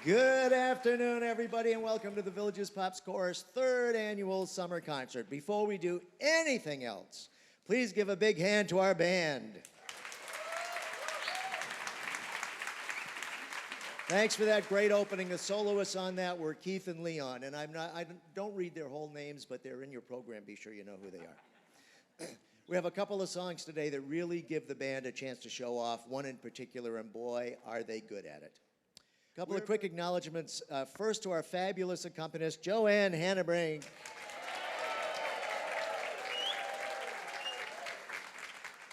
Good afternoon, everybody, and welcome to the Villages Pops Chorus third annual summer concert. Before we do anything else, please give a big hand to our band. Thanks for that great opening. The soloists on that were Keith and Leon, and I don't read their whole names, but they're in your program. Be sure you know who they are. We have a couple of songs today that really give the band a chance to show off, one in particular, and boy, are they good at it. A couple of quick acknowledgments. First to our fabulous accompanist, Joanne Hannebrink.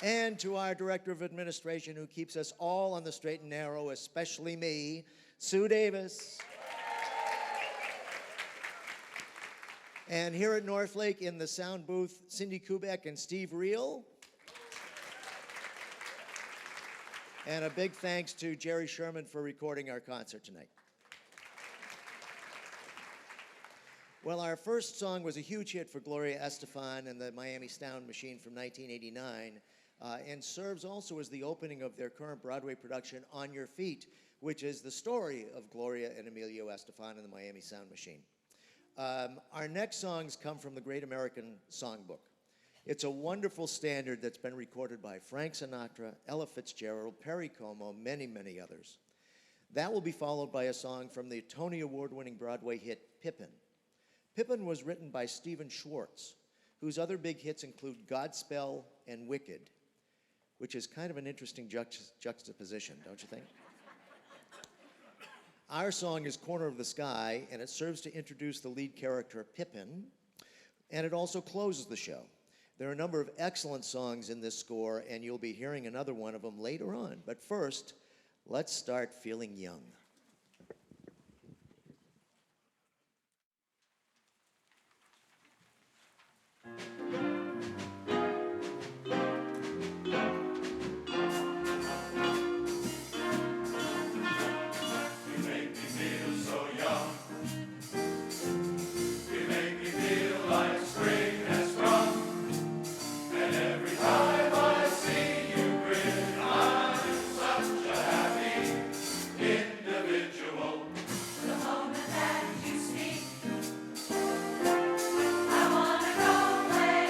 And to our Director of Administration, who keeps us all on the straight and narrow, especially me, Sue Davis. And here at Northlake in the sound booth, Cindy Kubek and Steve Reel. And a big thanks to Jerry Sherman for recording our concert tonight. Well, our first song was a huge hit for Gloria Estefan and the Miami Sound Machine from 1989, and serves also as the opening of their current Broadway production, On Your Feet, which is the story of Gloria and Emilio Estefan and the Miami Sound Machine. Our next songs come from the Great American Songbook. It's a wonderful standard that's been recorded by Frank Sinatra, Ella Fitzgerald, Perry Como, many, many others. That will be followed by a song from the Tony Award-winning Broadway hit Pippin. Pippin was written by Stephen Schwartz, whose other big hits include Godspell and Wicked, which is kind of an interesting juxtaposition, don't you think? Our song is Corner of the Sky, and it serves to introduce the lead character, Pippin, and it also closes the show. There are a number of excellent songs in this score, and you'll be hearing another one of them later on. But first, let's start feeling young. I wanna go play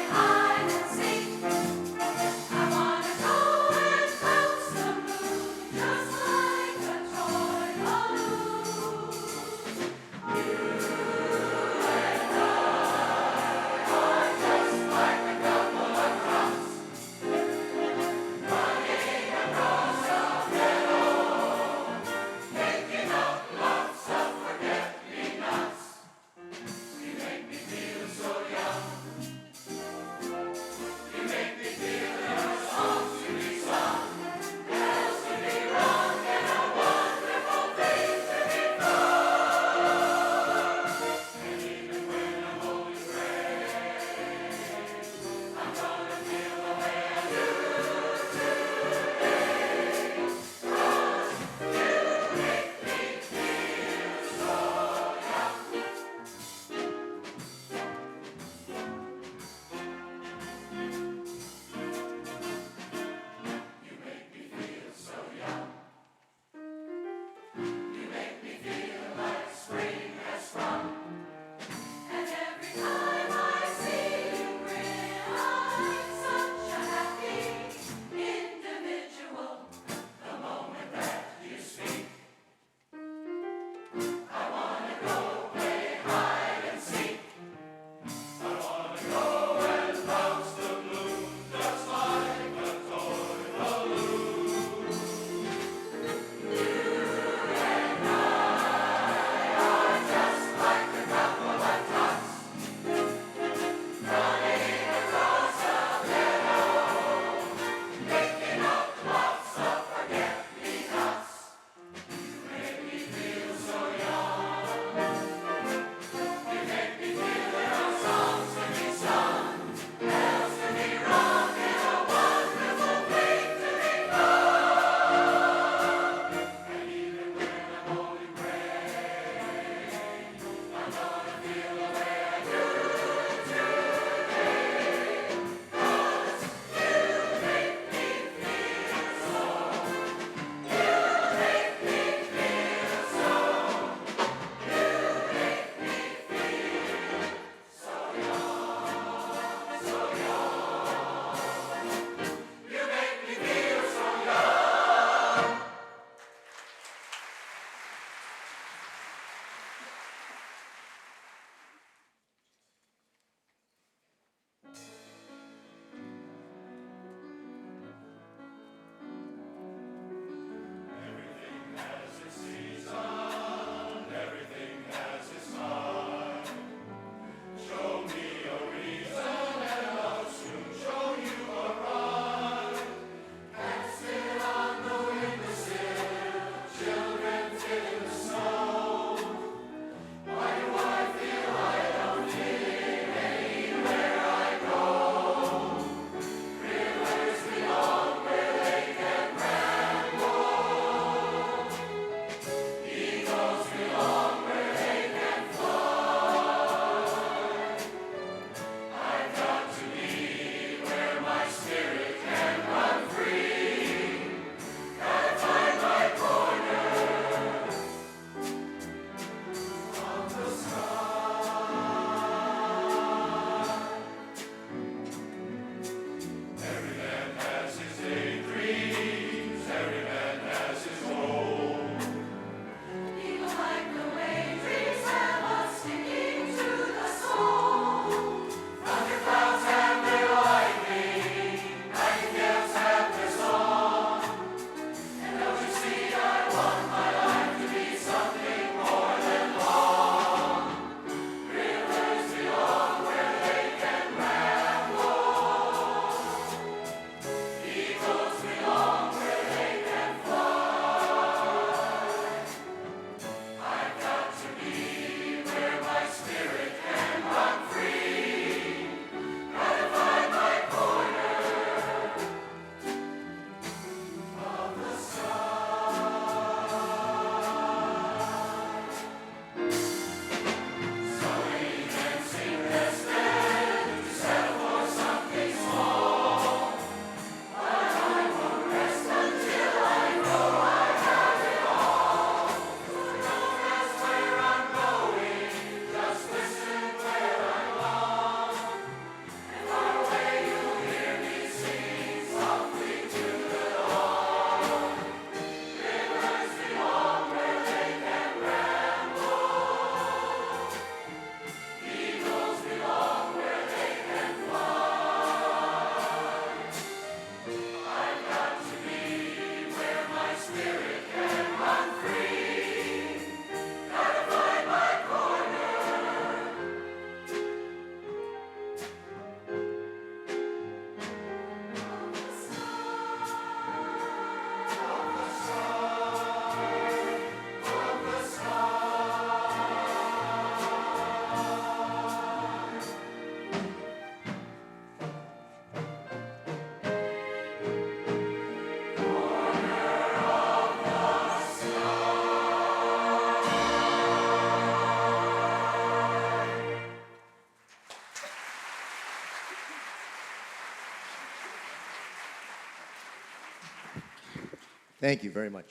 Thank you very much.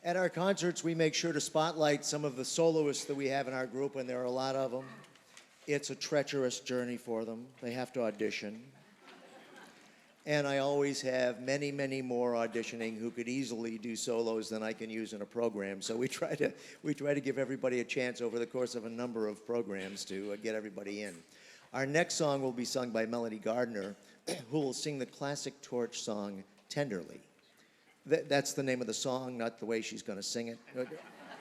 At our concerts, we make sure to spotlight some of the soloists that we have in our group, and there are a lot of them. It's a treacherous journey for them. They have to audition. And I always have many, many more auditioning who could easily do solos than I can use in a program. So we try to give everybody a chance over the course of a number of programs to get everybody in. Our next song will be sung by Melody Gardner, who will sing the classic Torch song, Tenderly. That's the name of the song, not the way she's going to sing it.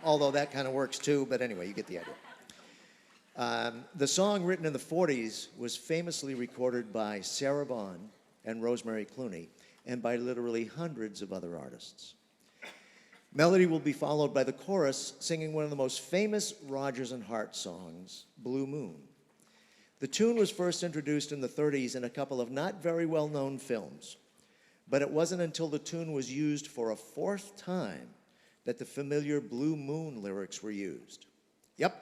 Although that kind of works too, but anyway, you get the idea. The song, written in the 40s, was famously recorded by Sarah Vaughan and Rosemary Clooney, and by literally hundreds of other artists. Melody will be followed by the chorus singing one of the most famous Rodgers and Hart songs, Blue Moon. The tune was first introduced in the 30s in a couple of not very well-known films, but it wasn't until the tune was used for a fourth time that the familiar Blue Moon lyrics were used. Yep,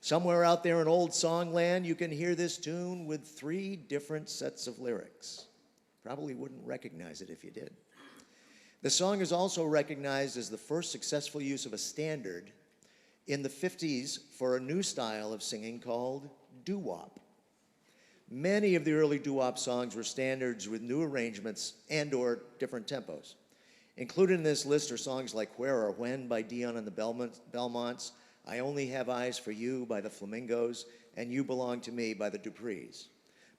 somewhere out there in old songland, you can hear this tune with 3 different sets of lyrics. Probably wouldn't recognize it if you did. The song is also recognized as the first successful use of a standard in the 50s for a new style of singing called doo-wop. Many of the early doo-wop songs were standards with new arrangements and or different tempos. Included in this list are songs like Where or When by Dion and the Belmonts, I Only Have Eyes for You by the Flamingos, and You Belong to Me by the Duprees.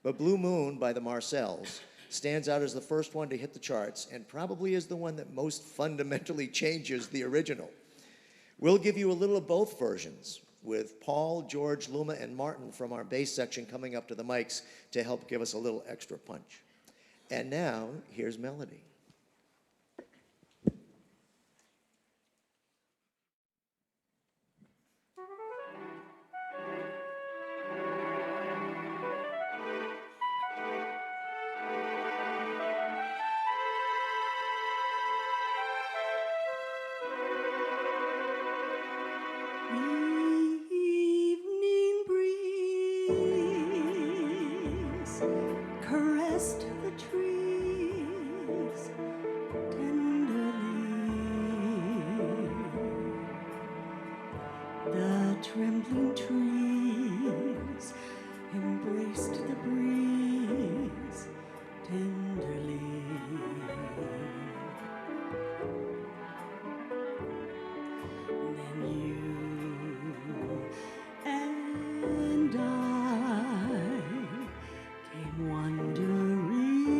But Blue Moon by the Marcells stands out as the first one to hit the charts and probably is the one that most fundamentally changes the original. We'll give you a little of both versions with Paul, George, Luma, and Martin from our bass section coming up to the mics to help give us a little extra punch. And now, here's Melody. Trembling trees embraced the breeze tenderly. Then you and I came wandering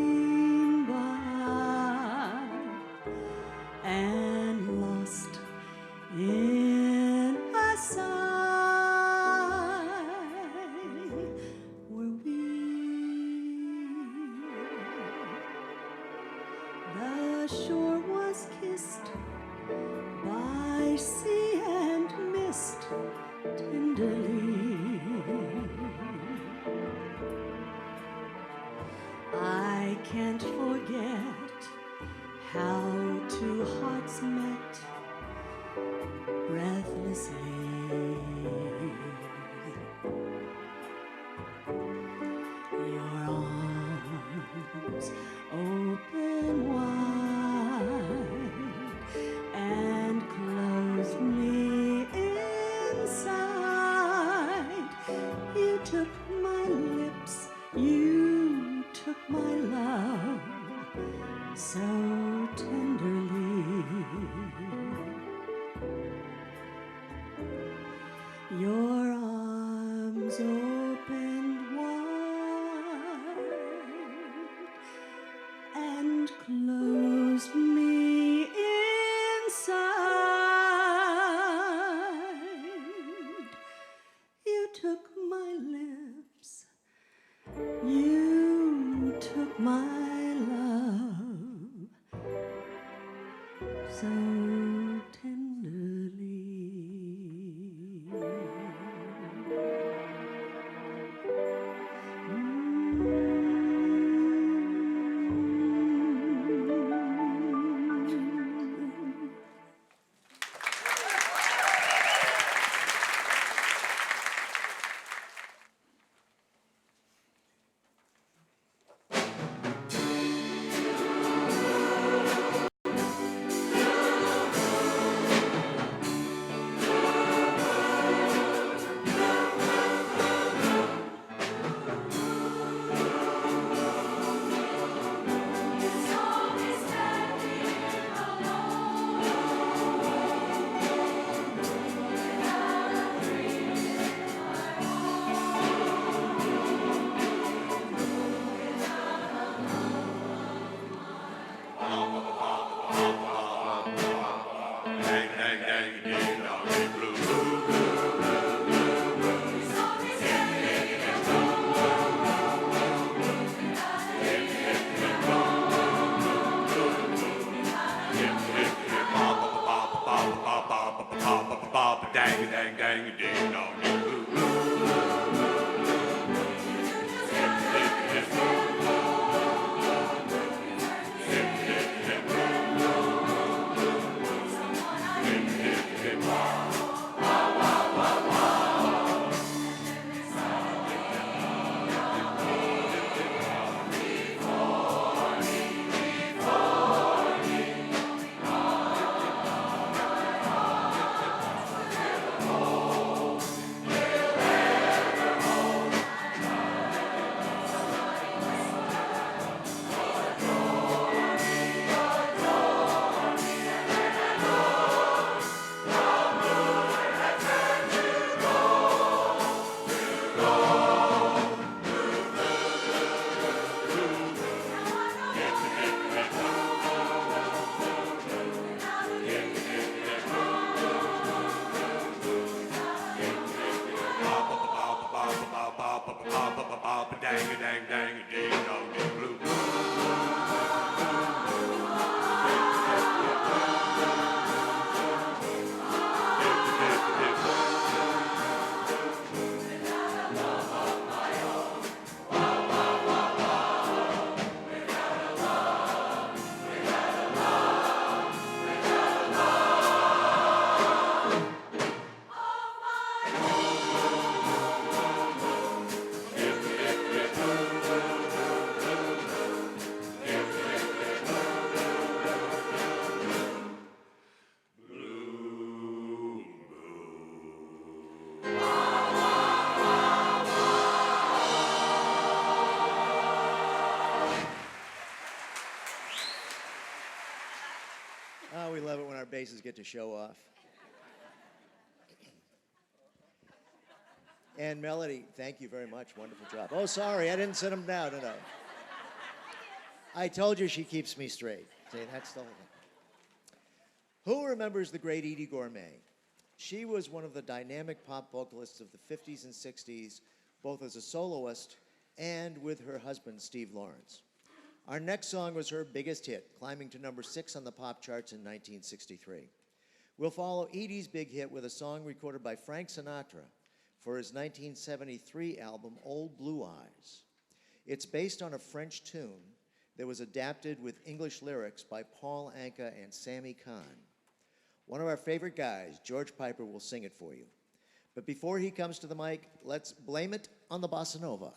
by and lost in a sigh. The shore was kissed by sea and mist tenderly. I can't forget how 2 hearts met breathlessly. Your arms open wide and closed me inside. You took my lips, you took my love so tenderly. Your arms opened wide and closed me inside. You took my lips, you took my love so tenderly. our basses get to show off. And Melody, thank you very much. Wonderful job. Oh, sorry, I didn't sit them down. No. I told you she keeps me straight. See, that's the whole thing. Who remembers the great Edie Gourmet? She was one of the dynamic pop vocalists of the 50s and 60s, both as a soloist and with her husband, Steve Lawrence. Our next song was her biggest hit, climbing to number 6 on the pop charts in 1963. We'll follow Edie's big hit with a song recorded by Frank Sinatra for his 1973 album, Old Blue Eyes. It's based on a French tune that was adapted with English lyrics by Paul Anka and Sammy Kahn. One of our favorite guys, George Piper, will sing it for you. But before he comes to the mic, let's blame it on the bossa nova.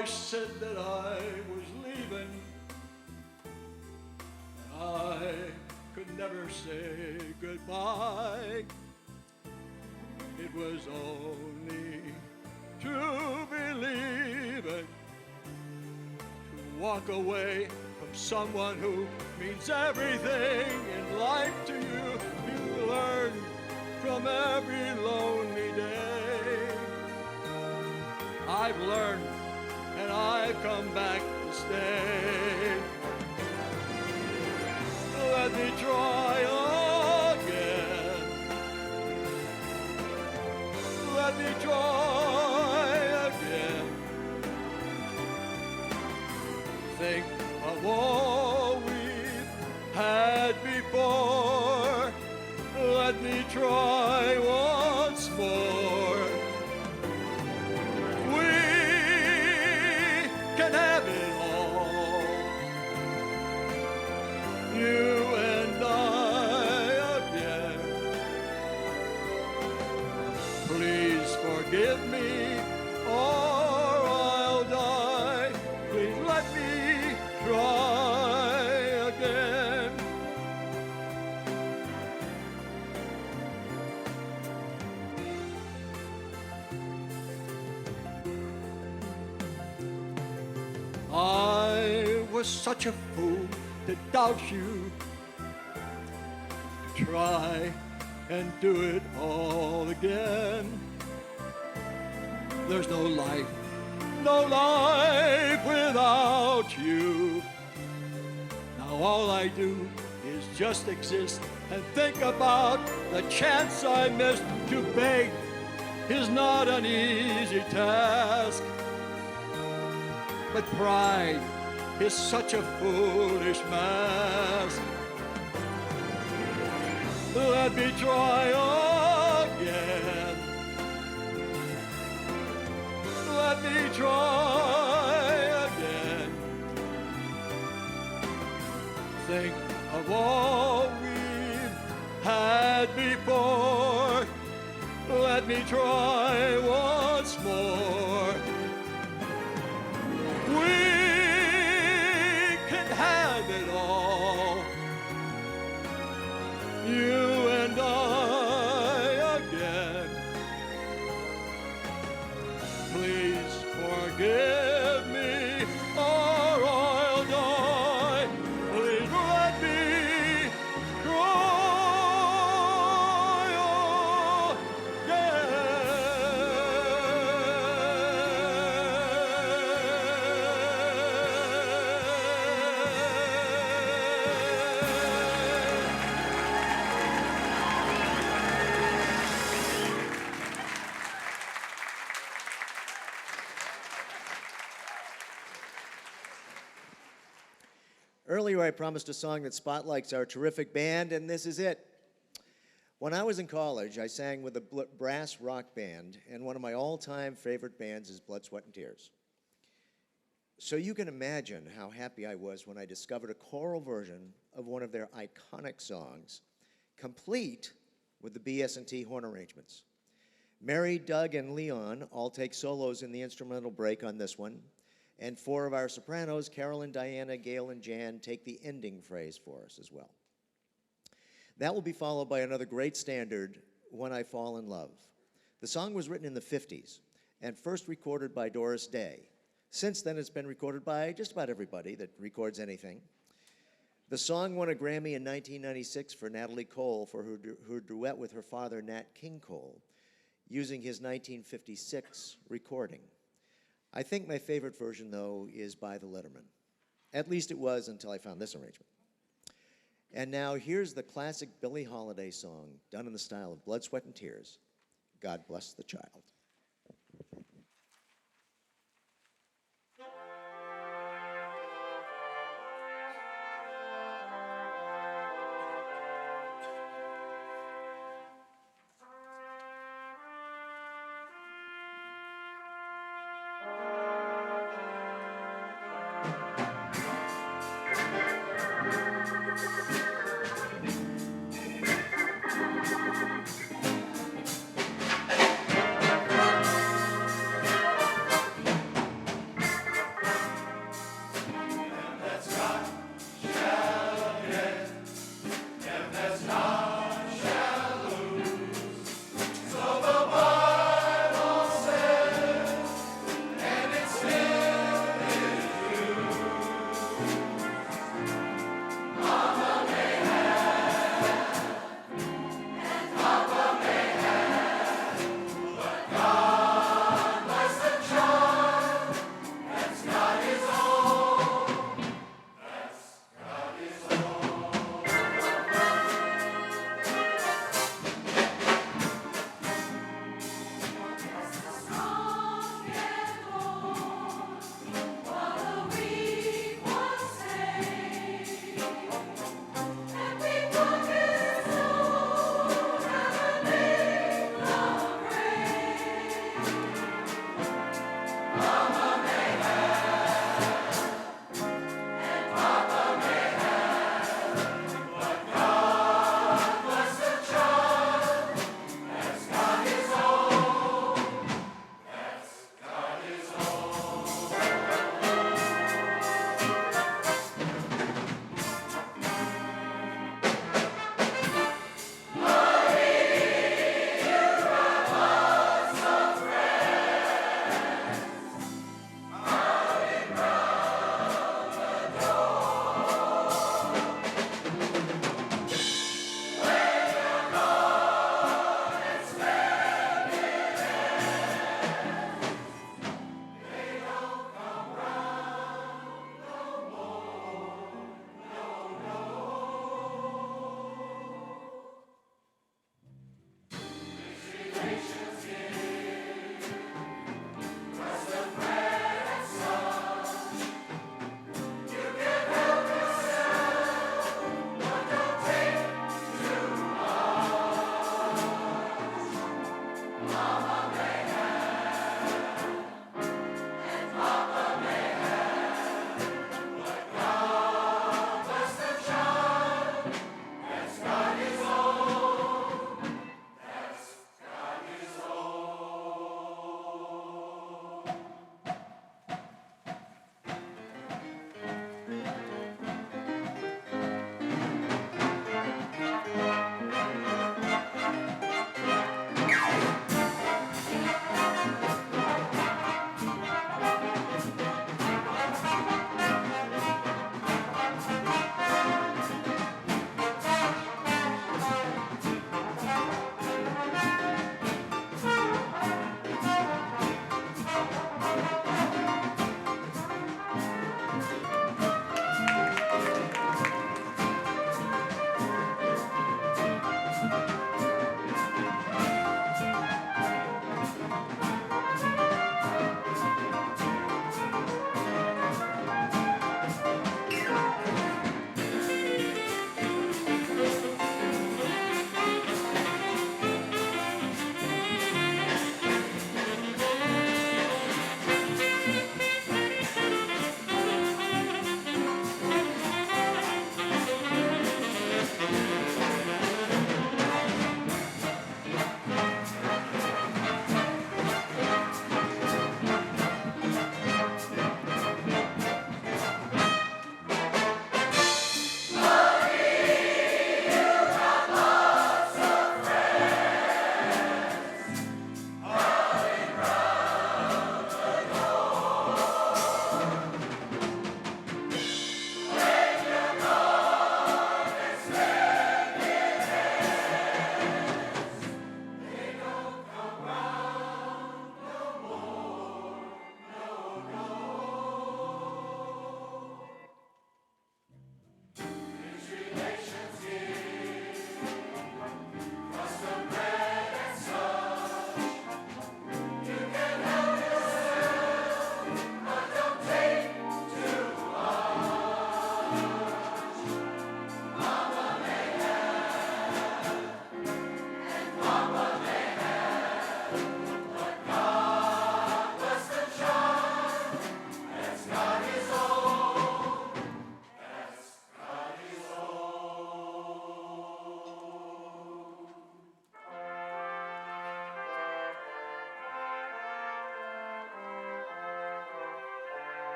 I said that I was leaving. I could never say goodbye. It was only to believe it, to walk away from someone who means everything in life to you. You learn from every lonely day. I've learned and I've come back to stay. Let me try again. Let me try again. Think of all we've had before. Let me try once more. We can have it all. You and I again. Please forgive me or I'll die. Please let me try again. I was such a fool to doubt you, to try and do it all again. There's no life without you. Now all I do is just exist and think about the chance I missed. To beg is not an easy task, but pride is such a foolish mask. Let me try again. Let me try again. Think of all we've had before. Let me try once more. We can have it all. You and I again. Please forgive me or I'll die. Please let me try Earlier, I promised a song that spotlights our terrific band, and this is it. When I was in college, I sang with a brass rock band, and one of my all-time favorite bands is Blood, Sweat, and Tears. So you can imagine how happy I was when I discovered a choral version of one of their iconic songs, complete with the BS&T horn arrangements. Mary, Doug, and Leon all take solos in the instrumental break on this one, and four of our sopranos, Carolyn, Diana, Gail, and Jan, take the ending phrase for us as well. That will be followed by another great standard, When I Fall in Love. The song was written in the 50s and first recorded by Doris Day. Since then, it's been recorded by just about everybody that records anything. The song won a Grammy in 1996 for Natalie Cole for her duet with her father, Nat King Cole, using his 1956 recording. I think my favorite version, though, is by the Letterman. At least it was until I found this arrangement. And now here's the classic Billie Holiday song, done in the style of Blood, Sweat, and Tears, God Bless the Child.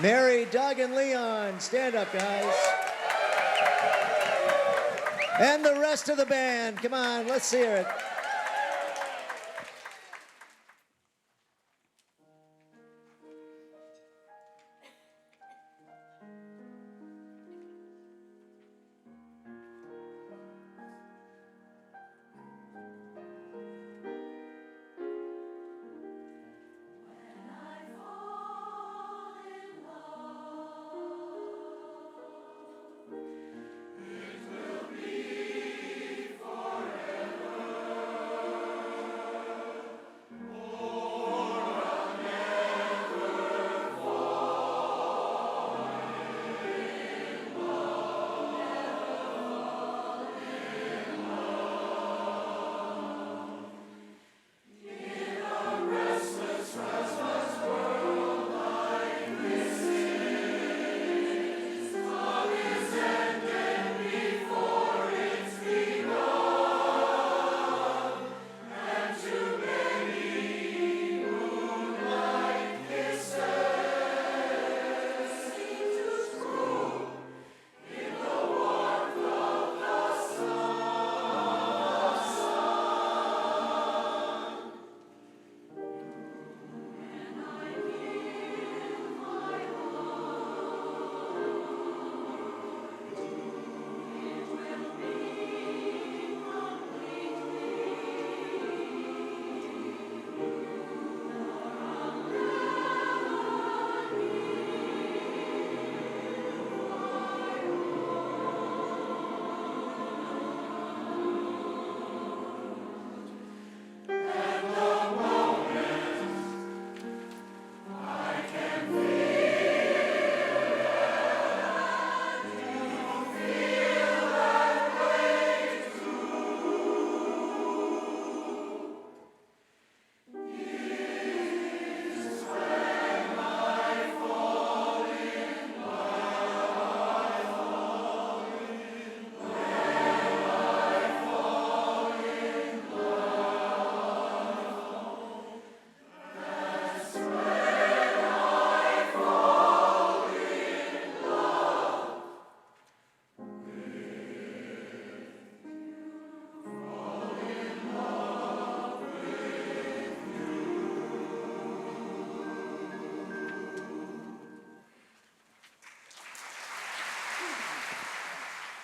Mary, Doug, and Leon, stand up, guys. And the rest of the band, come on, let's hear it.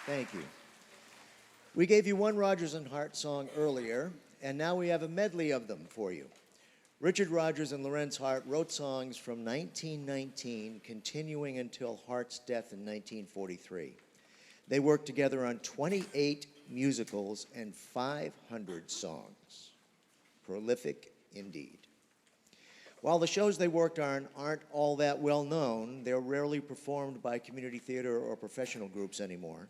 Thank you. We gave you one Rodgers and Hart song earlier, and now we have a medley of them for you. Richard Rodgers and Lorenz Hart wrote songs from 1919, continuing until Hart's death in 1943. They worked together on 28 musicals and 500 songs. Prolific indeed. While the shows they worked on aren't all that well known, they're rarely performed by community theater or professional groups anymore.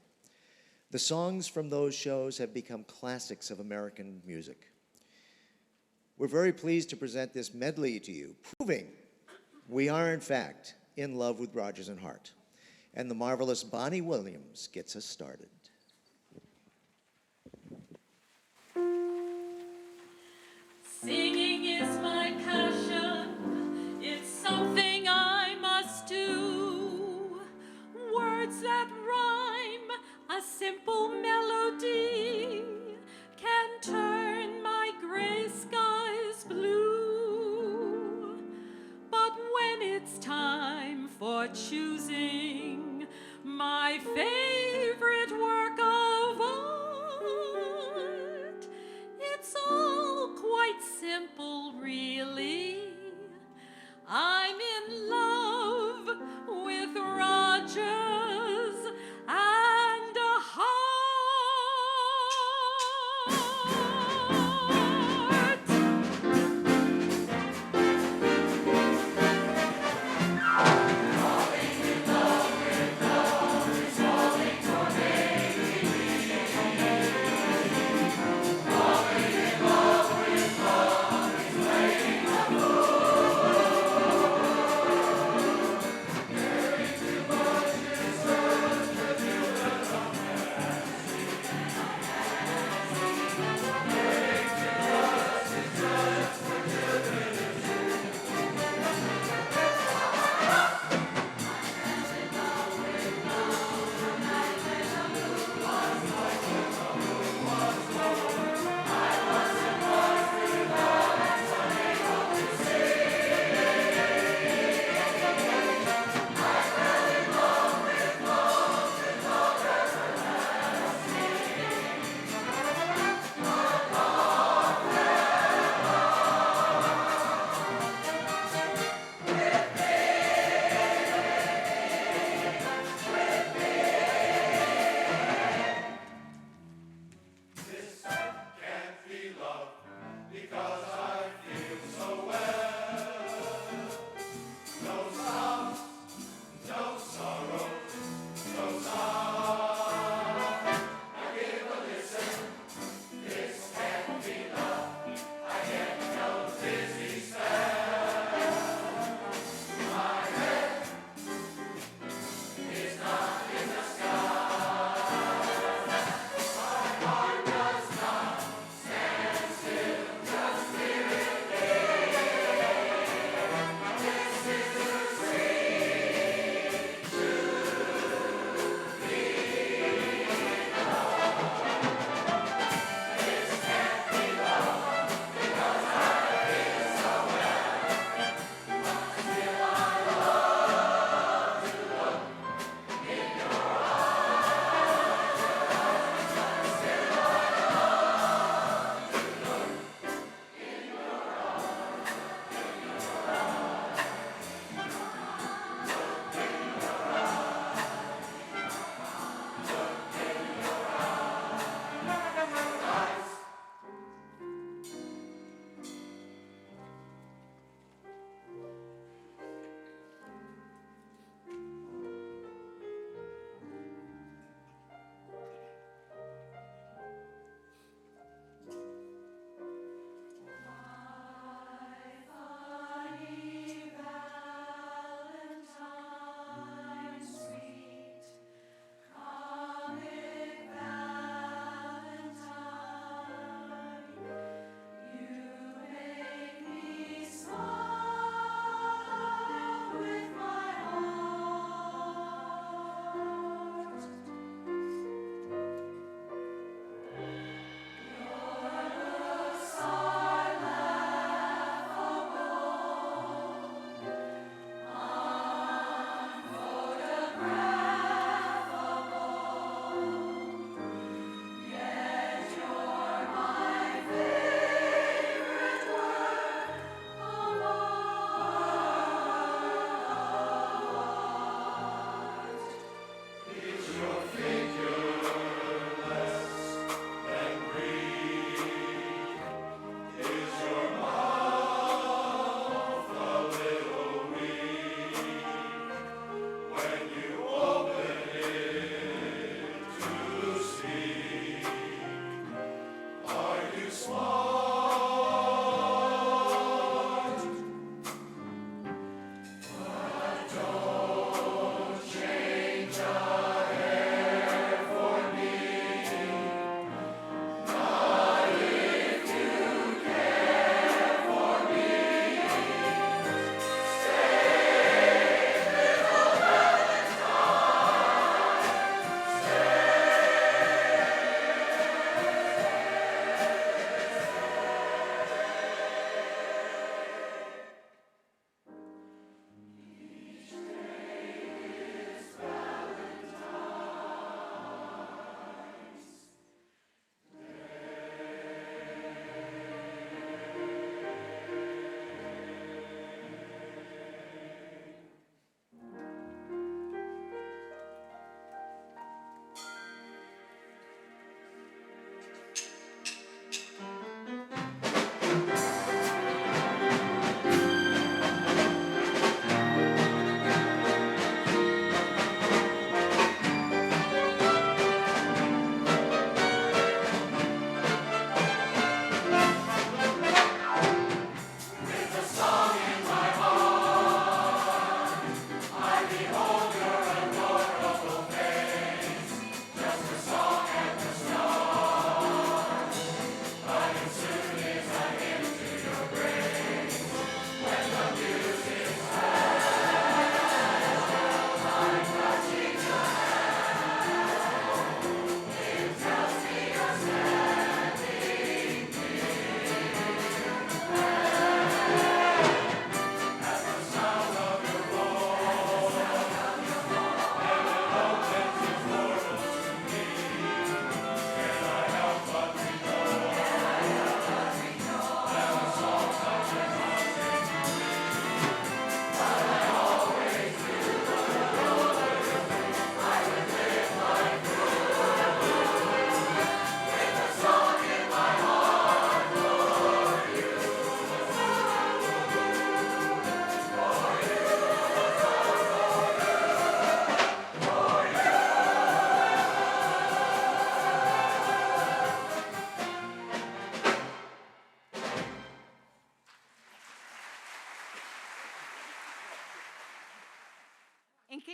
The songs from those shows have become classics of American music. We're very pleased to present this medley to you, proving we are, in fact, in love with Rodgers and Hart. And the marvelous Bonnie Williams gets us started. Singing is my passion, it's something I must do. Words that rhyme, a simple melody, can turn my gray skies blue. But when it's time for choosing my favorite work of art, it's all quite simple, really. I'm in love with Rodgers and Hart.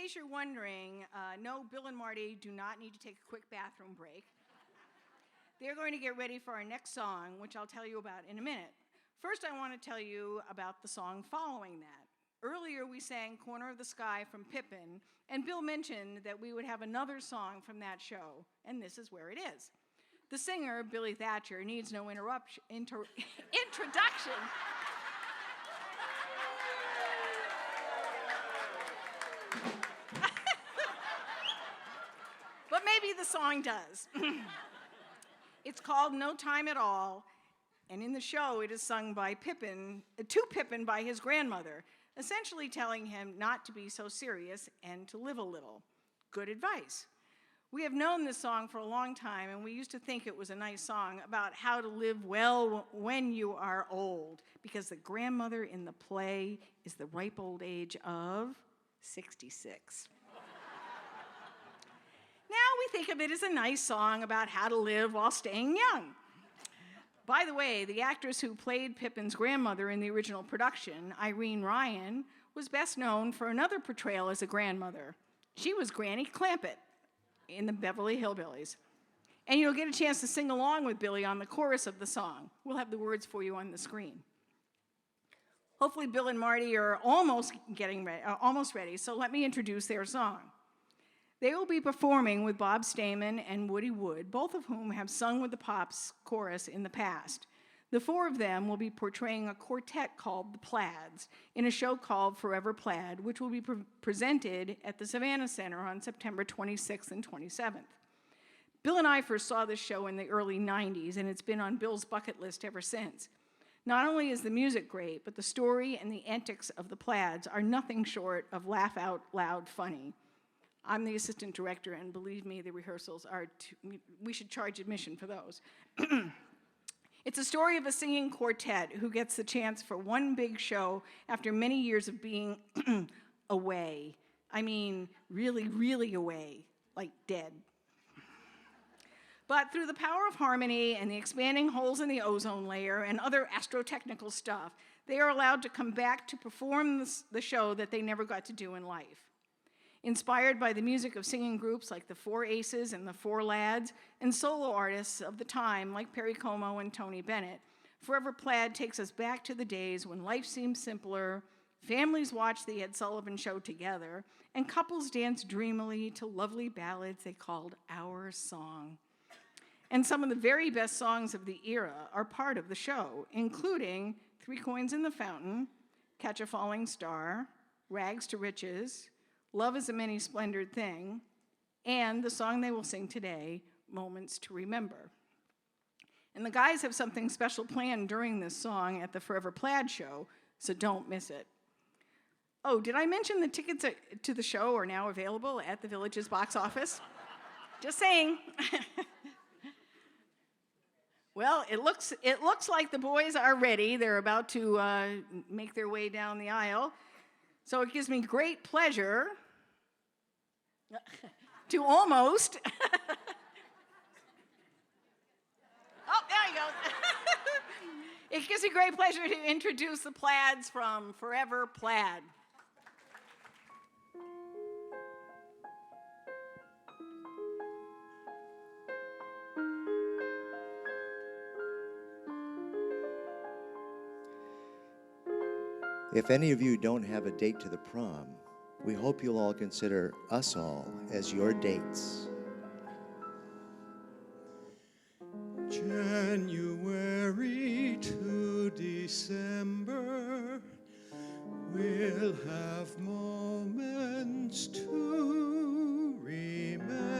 case you're wondering, no, Bill and Marty do not need to take a quick bathroom break. They're going to get ready for our next song, which I'll tell you about in a minute. First, I want to tell you about the song following that. Earlier, we sang Corner of the Sky from Pippin, and Bill mentioned that we would have another song from that show, and this is where it is. The singer, Billy Thatcher, needs no introduction. But maybe the song does. It's called No Time at All, and in the show it is sung by Pippin, to Pippin by his grandmother, essentially telling him not to be so serious and to live a little. Good advice. We have known this song for a long time, and we used to think it was a nice song about how to live well when you are old, because the grandmother in the play is the ripe old age of 66. Now we think of it as a nice song about how to live while staying young. By the way, the actress who played Pippin's grandmother in the original production, Irene Ryan, was best known for another portrayal as a grandmother. She was Granny Clampett in the Beverly Hillbillies. And you'll get a chance to sing along with Billy on the chorus of the song. We'll have the words for you on the screen. Hopefully Bill and Marty are almost ready, so let me introduce their song. They will be performing with Bob Stamen and Woody Wood, both of whom have sung with the Pops chorus in the past. The four of them will be portraying a quartet called the Plaids in a show called Forever Plaid, which will be presented at the Savannah Center on September 26th and 27th. Bill and I first saw this show in the early 90s, and it's been on Bill's bucket list ever since. Not only is the music great, but the story and the antics of the Plaids are nothing short of laugh out loud funny. I'm the assistant director, and believe me, the rehearsals are, we should charge admission for those. It's a story of a singing quartet who gets the chance for one big show after many years of being away. I mean, really, really away, like dead. But through the power of harmony and the expanding holes in the ozone layer and other astrotechnical stuff, they are allowed to come back to perform the show that they never got to do in life. Inspired by the music of singing groups like the Four Aces and the Four Lads, and solo artists of the time like Perry Como and Tony Bennett, Forever Plaid takes us back to the days when life seemed simpler, families watched the Ed Sullivan Show together, and couples danced dreamily to lovely ballads they called Our Song. And some of the very best songs of the era are part of the show, including Three Coins in the Fountain, Catch a Falling Star, Rags to Riches, Love is a Many Splendored Thing, and the song they will sing today, Moments to Remember. And the guys have something special planned during this song at the Forever Plaid show, so don't miss it. Oh, did I mention the tickets to the show are now available at the Village's box office? Just saying. Well, it looks like the boys are ready. They're about to make their way down the aisle. So it gives me great pleasure to almost. Oh, there you go. It gives me great pleasure to introduce the Plaids from Forever Plaid. If any of you don't have a date to the prom, we hope you'll all consider us all as your dates. January to December, we'll have moments to remember.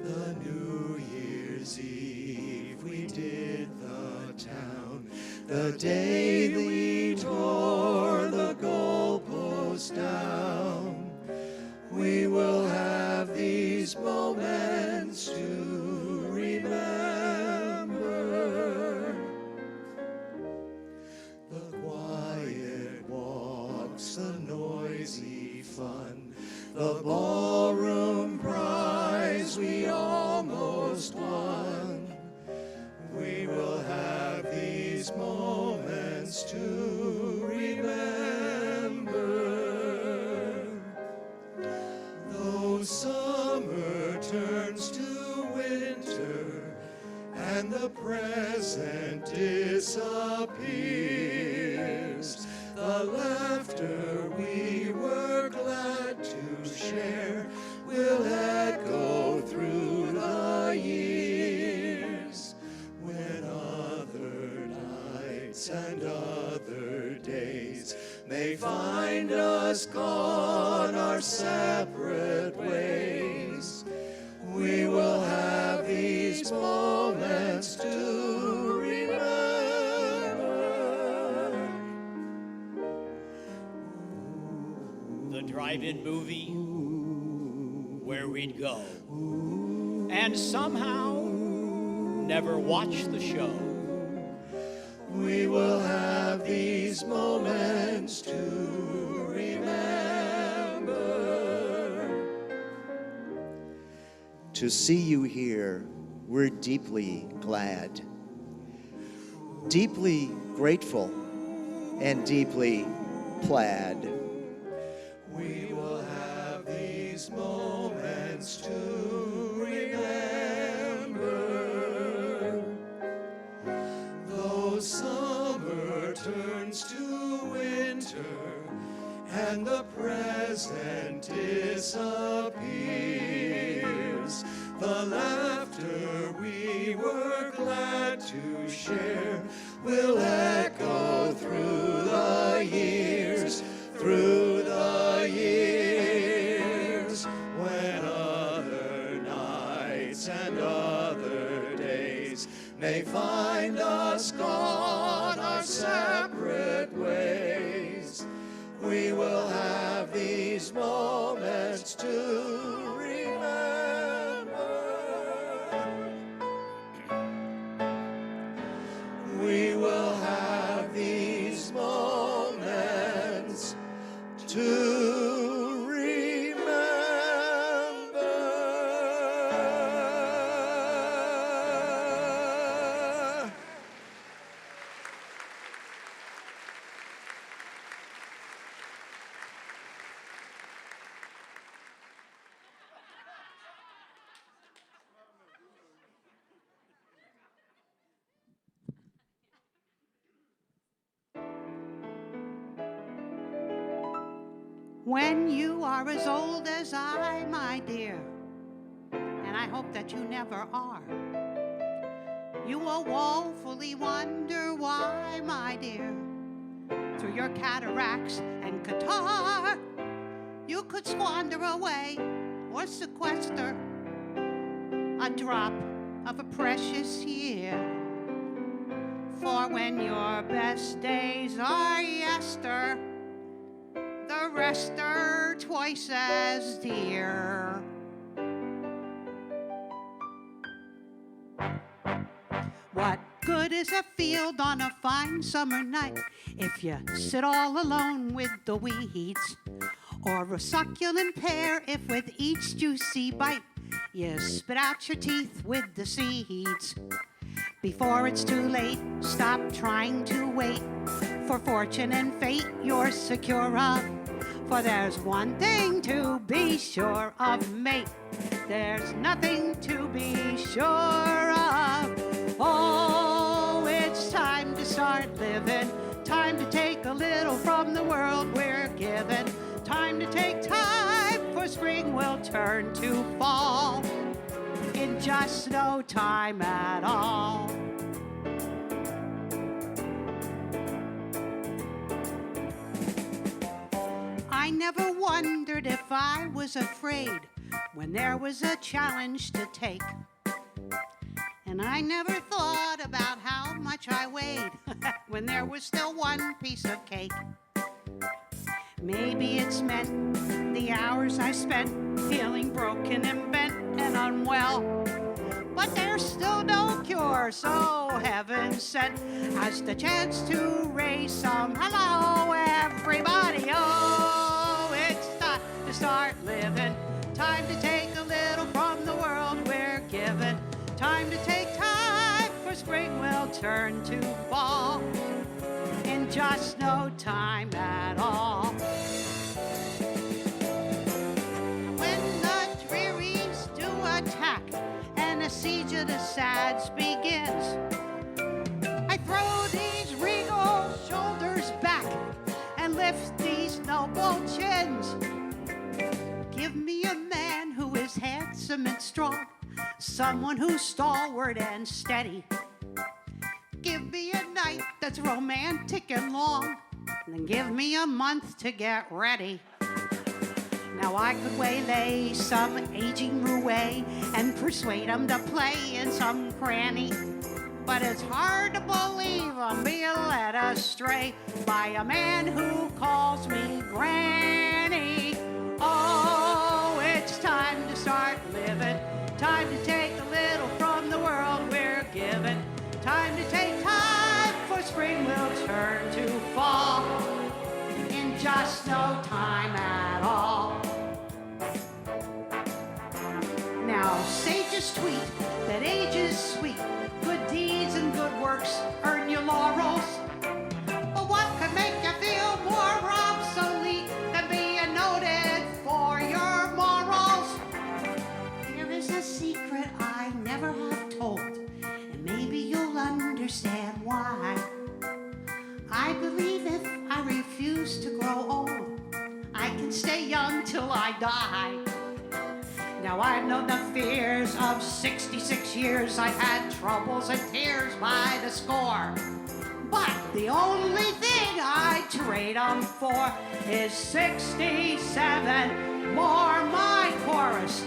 The New Year's Eve we did the town, the day we tore the goalpost down. We will have these moments to remember. The quiet walks, the noisy fun, the ballroom and the present disappears. The laughter we were glad to share will echo through the years. When other nights and other days may find us gone our separate ways, we will have these moments to remember. The drive-in movie where we'd go and somehow never watch the show. We will have these moments to remember. To see you here, we're deeply glad, deeply grateful, and deeply plaid. We will have these moments to remember. Though summer turns to winter and the present disappears, the laughter we were glad to share will echo through the years, through the years. When other nights and other days may find us gone our separate ways, we will have these moments to remember. We will have these moments to remember. When you are as old as I, my dear, and I hope that you never are, you will woefully wonder why, my dear, through your cataracts and catarrh, you could squander away or sequester a drop of a precious year. For when your best days are yester, the rest are twice as dear. What good is a field on a fine summer night if you sit all alone with the weeds? Or a succulent pear if with each juicy bite you spit out your teeth with the seeds? Before it's too late, stop trying to wait for fortune and fate you're secure of. For there's one thing to be sure of, mate. There's nothing to be sure of. Oh, it's time to start living. Time to take a little from the world we're given. Time to take time, for spring will turn to fall in just no time at all. I never wondered if I was afraid when there was a challenge to take. And I never thought about how much I weighed when there was still one piece of cake. Maybe it's meant the hours I spent feeling broken and bent and unwell. But there's still no cure, so heaven sent has the chance to raise some. Hello, everybody. Oh, it's time to start living. Time to take a little from the world we're given. Time to take time, for spring will turn to fall in just no time at all. When the drearies do attack and the siege of the sads begins, handsome and strong, someone who's stalwart and steady. Give me a night that's romantic and long, and then give me a month to get ready. Now I could waylay some aging roue and persuade him to play in some cranny, but it's hard to believe I'm being led astray by a man who calls me Granny. Oh, it's time to start living, time to take a little from the world we're given, time to take time, for spring will turn to fall in just no time at all. Now sages tweet that age is sweet, good deeds and good works earn you laurels. But what could make you feel more obsolete than being noted for your morals? There is a secret I never have told, and maybe you'll understand why. I believe if I refuse to grow old, I can stay young till I die. Now I've known the fears of 66 years. I've had troubles and tears by the score. But the only thing I'd trade 'em for is 67 more. My chorus.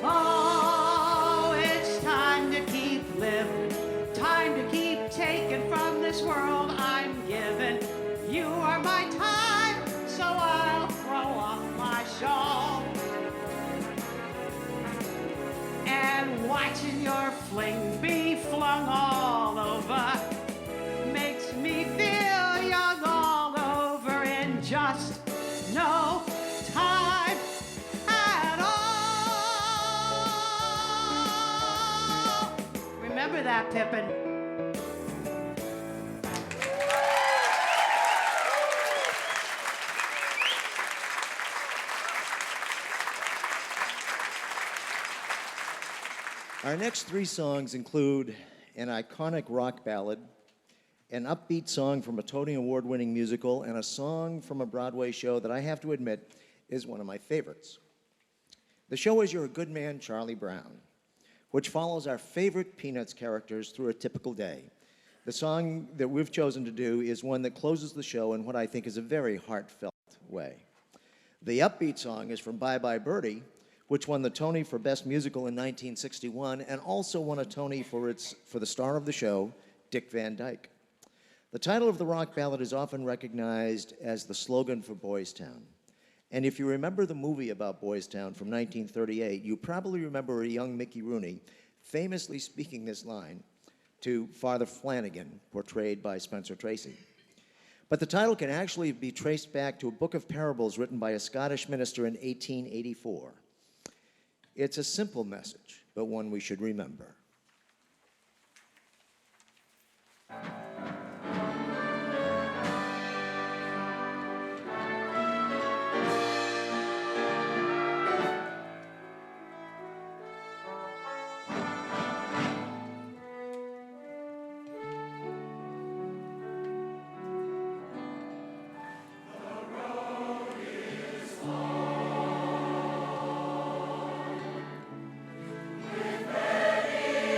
Oh, it's time to keep living, time to keep taking from this world I'm given. You are my time, so I'll throw off my shawl. And watching your fling be flung all over makes me feel young all over in just no time at all. Remember that, Pippin. Our next three songs include an iconic rock ballad, an upbeat song from a Tony Award-winning musical, and a song from a Broadway show that I have to admit is one of my favorites. The show is You're a Good Man, Charlie Brown, which follows our favorite Peanuts characters through a typical day. The song that we've chosen to do is one that closes the show in what I think is a very heartfelt way. The upbeat song is from Bye Bye Birdie, which won the Tony for Best Musical in 1961 and also won a Tony for the star of the show, Dick Van Dyke. The title of the rock ballad is often recognized as the slogan for Boys Town. And if you remember the movie about Boys Town from 1938, you probably remember a young Mickey Rooney famously speaking this line to Father Flanagan, portrayed by Spencer Tracy. But the title can actually be traced back to a book of parables written by a Scottish minister in 1884. It's a simple message, but one we should remember. With many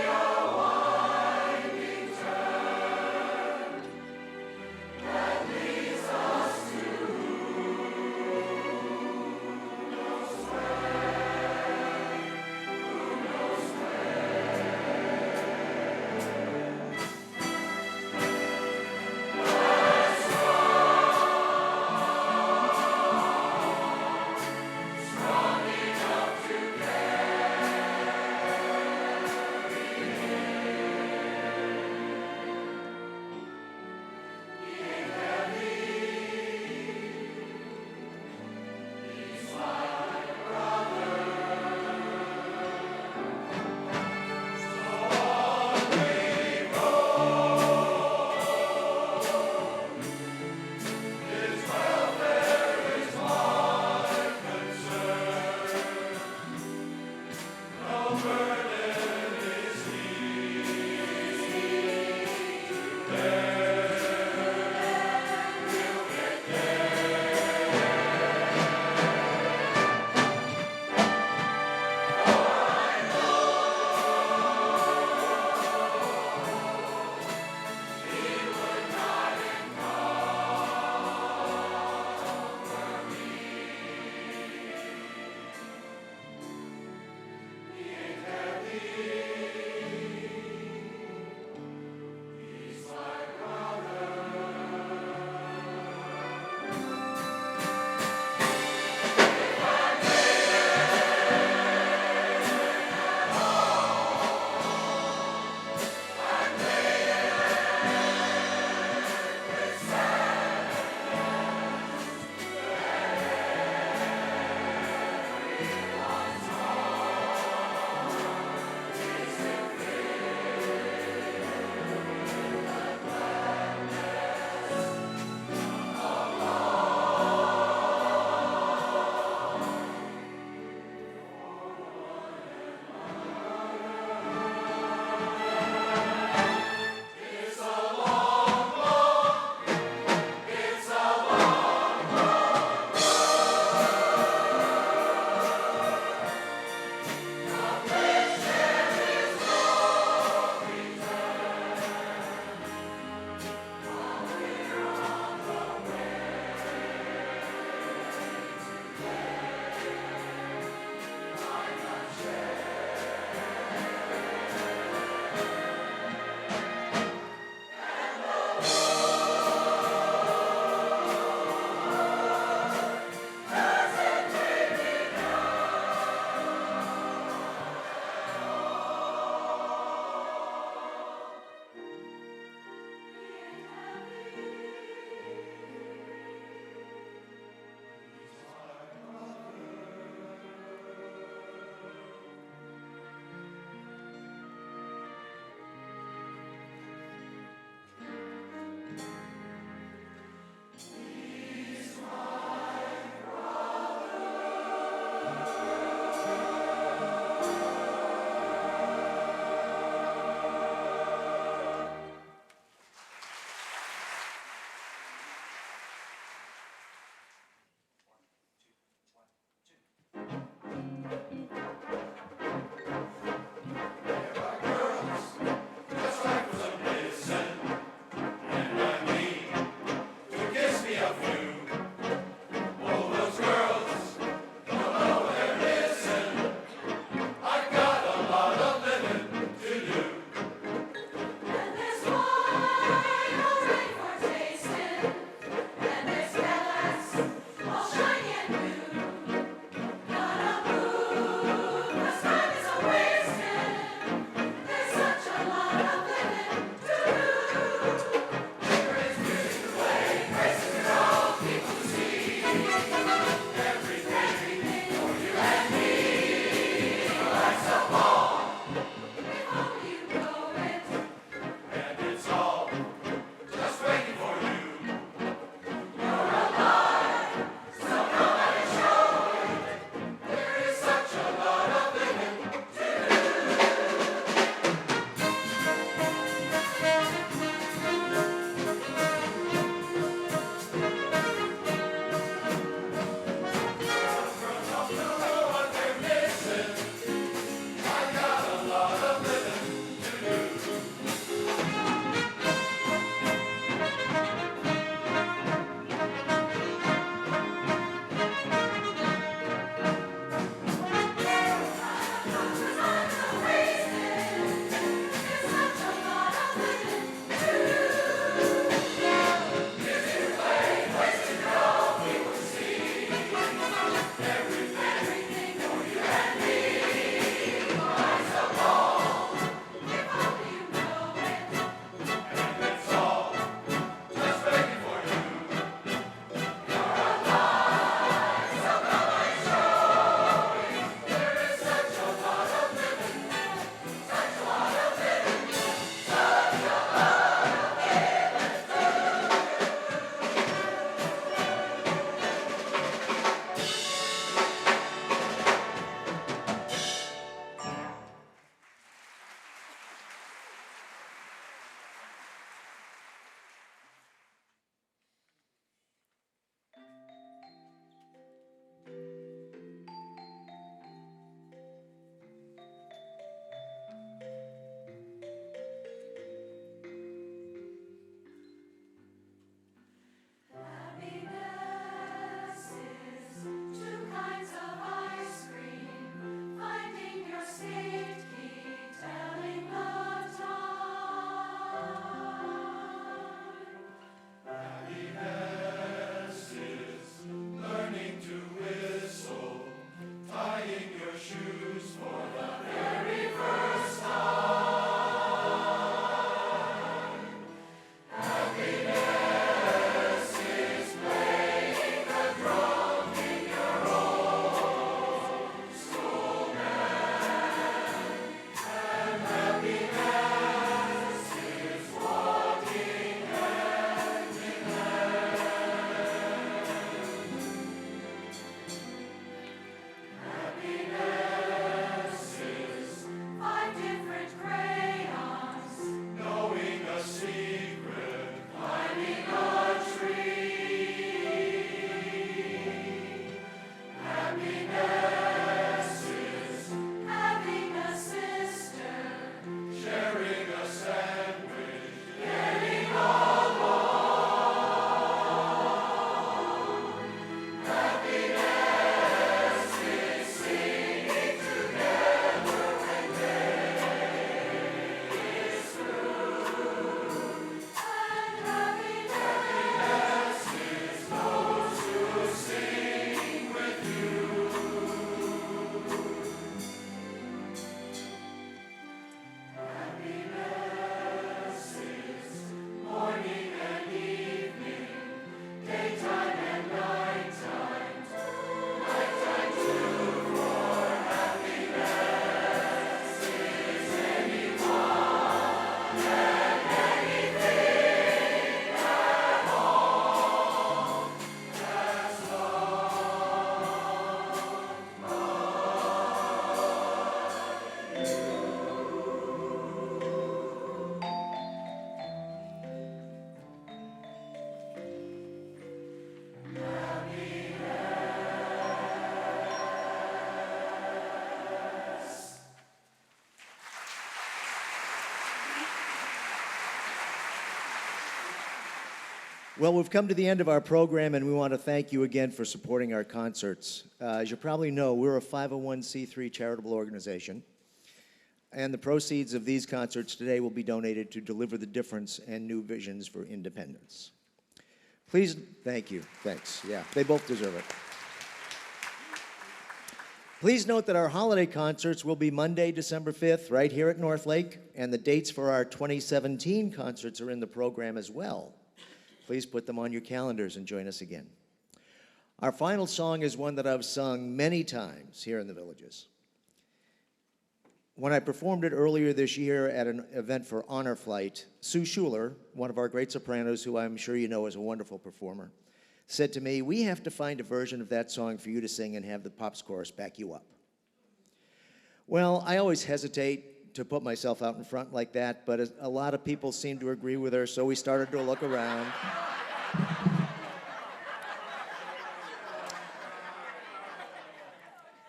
Well, we've come to the end of our program, and we want to thank you again for supporting our concerts. As you probably know, we're a 501c3 charitable organization, and the proceeds of these concerts today will be donated to Deliver the Difference and New Visions for Independence. Please, thank you. Thanks. Yeah, they both deserve it. Please note that our holiday concerts will be Monday, December 5th, right here at Northlake, and the dates for our 2017 concerts are in the program as well. Please put them on your calendars and join us again. Our final song is one that I've sung many times here in the Villages. When I performed it earlier this year at an event for Honor Flight, Sue Schuler, one of our great sopranos, who I'm sure you know is a wonderful performer, said to me, "We have to find a version of that song for you to sing and have the Pops Chorus back you up." Well, I always hesitate to put myself out in front like that, but a lot of people seemed to agree with her, so we started to look around.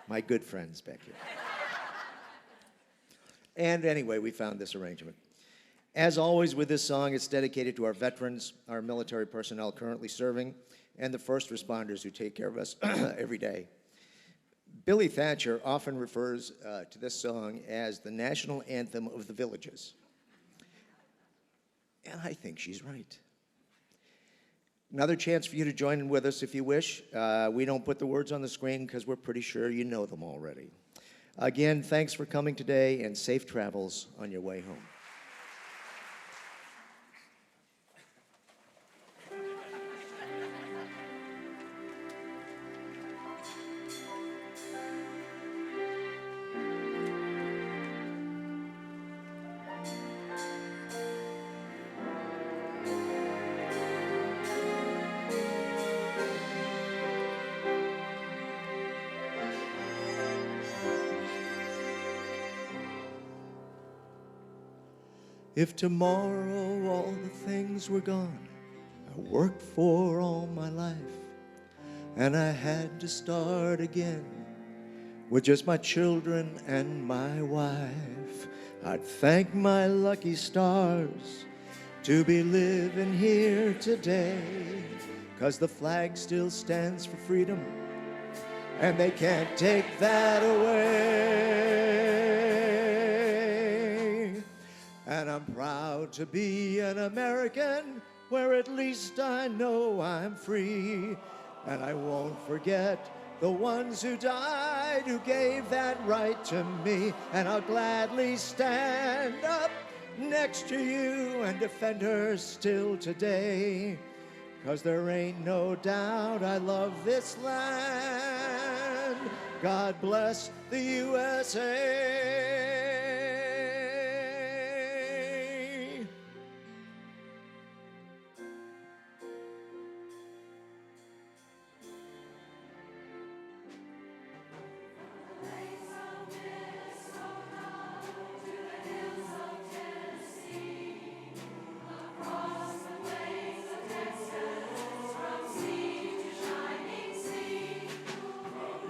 My good friends back here. And anyway, we found this arrangement. As always with this song, it's dedicated to our veterans, our military personnel currently serving, and the first responders who take care of us every day. Billy Thatcher often refers to this song as the national anthem of the Villages. And I think she's right. Another chance for you to join in with us if you wish. We don't put the words on the screen because we're pretty sure you know them already. Again, thanks for coming today, and safe travels on your way home. If tomorrow all the things were gone I worked for all my life, and I had to start again with just my children and my wife, I'd thank my lucky stars to be living here today, 'cause the flag still stands for freedom, and they can't take that away. And I'm proud to be an American, where at least I know I'm free. And I won't forget the ones who died, who gave that right to me. And I'll gladly stand up next to you and defend her still today. 'Cause there ain't no doubt I love this land. God bless the USA.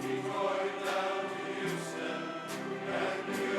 Detroit down to Houston and New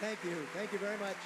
Thank you. Thank you very much.